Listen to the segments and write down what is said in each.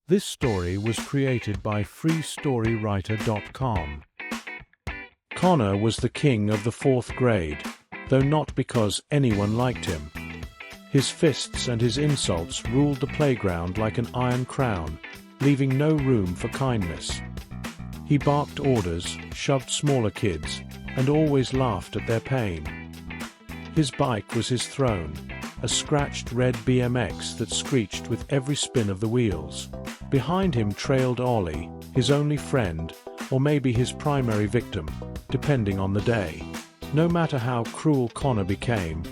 This story was created by freestorywriter.com. Connor was the king of the 4th grade, though not because anyone liked him. His fists and his insults ruled the playground like an iron crown, leaving no room for kindness. He barked orders, shoved smaller kids, and always laughed at their pain. His bike was his throne, a scratched red BMX that screeched with every spin of the wheels. Behind him trailed Ollie, his only friend, or maybe his primary victim, depending on the day. No matter how cruel Connor became,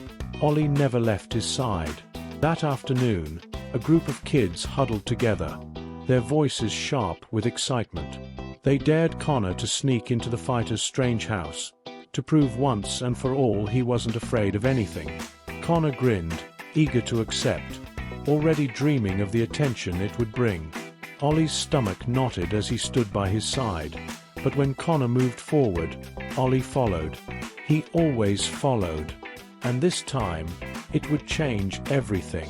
Ollie never left his side. That afternoon, a group of kids huddled together, their voices sharp with excitement. They dared Connor to sneak into the fighter's strange house, to prove once and for all he wasn't afraid of anything. Connor grinned, eager to accept, already dreaming of the attention it would bring. Ollie's stomach knotted as he stood by his side, but when Connor moved forward, Ollie followed. He always followed. And this time, it would change everything.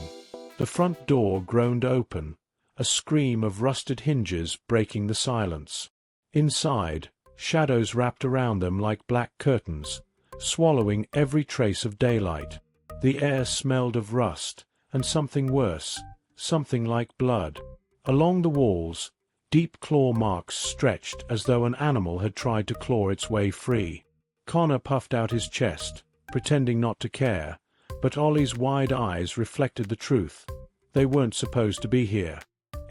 The front door groaned open, a scream of rusted hinges breaking the silence. Inside, shadows wrapped around them like black curtains, swallowing every trace of daylight. The air smelled of rust, and something worse, something like blood. Along the walls, deep claw marks stretched as though an animal had tried to claw its way free. Connor puffed out his chest, pretending not to care, but Ollie's wide eyes reflected the truth. They weren't supposed to be here.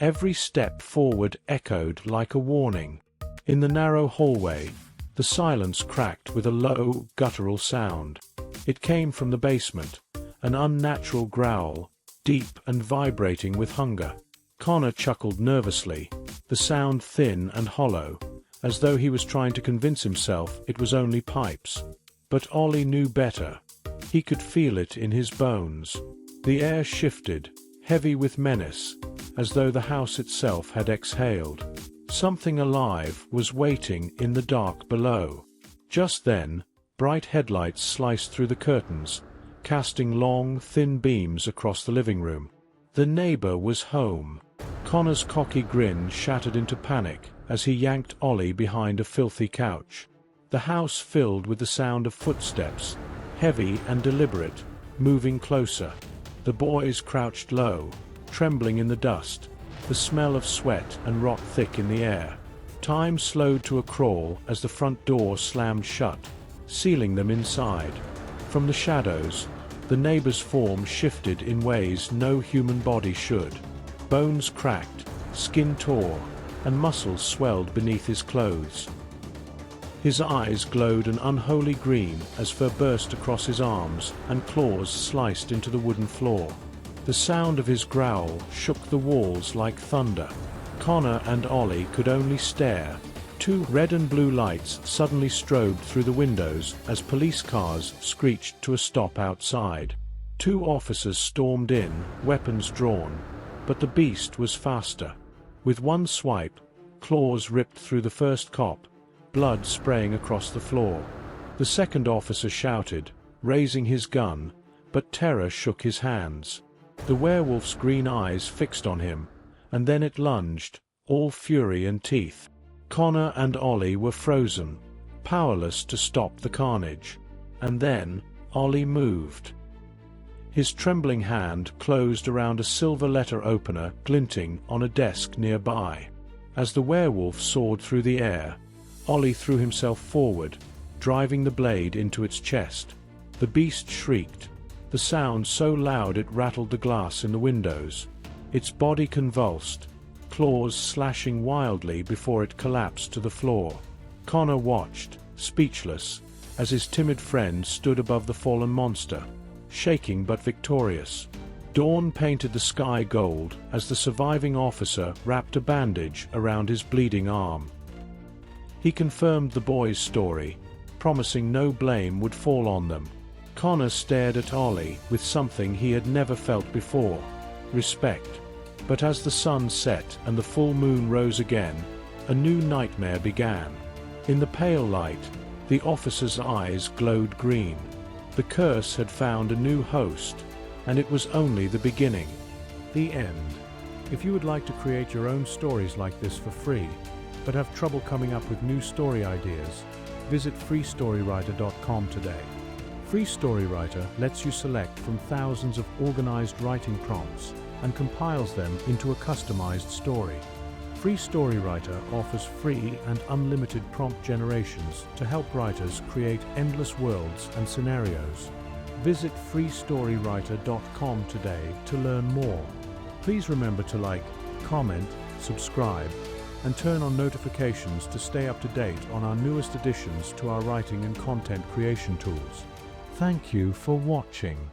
Every step forward echoed like a warning. In the narrow hallway, the silence cracked with a low, guttural sound. It came from the basement, an unnatural growl, deep and vibrating with hunger. Connor chuckled nervously, the sound thin and hollow, as though he was trying to convince himself it was only pipes. But Ollie knew better. He could feel it in his bones. The air shifted, heavy with menace, as though the house itself had exhaled. Something alive was waiting in the dark below. Just then, bright headlights sliced through the curtains, casting long, thin beams across the living room. The neighbor was home. Connor's cocky grin shattered into panic as he yanked Ollie behind a filthy couch. The house filled with the sound of footsteps, heavy and deliberate, moving closer. The boys crouched low, trembling in the dust, the smell of sweat and rot thick in the air. Time slowed to a crawl as the front door slammed shut, sealing them inside. From the shadows, the neighbor's form shifted in ways no human body should. Bones cracked, skin tore, and muscles swelled beneath his clothes. His eyes glowed an unholy green as fur burst across his arms and claws sliced into the wooden floor. The sound of his growl shook the walls like thunder. Connor and Ollie could only stare. 2 red and blue lights suddenly strobed through the windows as police cars screeched to a stop outside. 2 officers stormed in, weapons drawn, but the beast was faster. With one swipe, claws ripped through the first cop, blood spraying across the floor. The second officer shouted, raising his gun, but terror shook his hands. The werewolf's green eyes fixed on him, and then it lunged, all fury and teeth. Connor and Ollie were frozen, powerless to stop the carnage. And then, Ollie moved. His trembling hand closed around a silver letter opener glinting on a desk nearby. As the werewolf soared through the air, Ollie threw himself forward, driving the blade into its chest. The beast shrieked, the sound so loud it rattled the glass in the windows. Its body convulsed, claws slashing wildly before it collapsed to the floor. Connor watched, speechless, as his timid friend stood above the fallen monster, shaking but victorious. Dawn painted the sky gold as the surviving officer wrapped a bandage around his bleeding arm. He confirmed the boys' story, promising no blame would fall on them. Connor stared at Ollie with something he had never felt before, respect. But as the sun set and the full moon rose again, a new nightmare began. In the pale light, the officer's eyes glowed green. The curse had found a new host, and it was only the beginning. The end. If you would like to create your own stories like this for free, but have trouble coming up with new story ideas, visit freestorywriter.com today. Free Storywriter lets you select from thousands of organized writing prompts and compiles them into a customized story. Free Storywriter offers free and unlimited prompt generations to help writers create endless worlds and scenarios. Visit freestorywriter.com today to learn more. Please remember to like, comment, subscribe, and turn on notifications to stay up to date on our newest additions to our writing and content creation tools. Thank you for watching.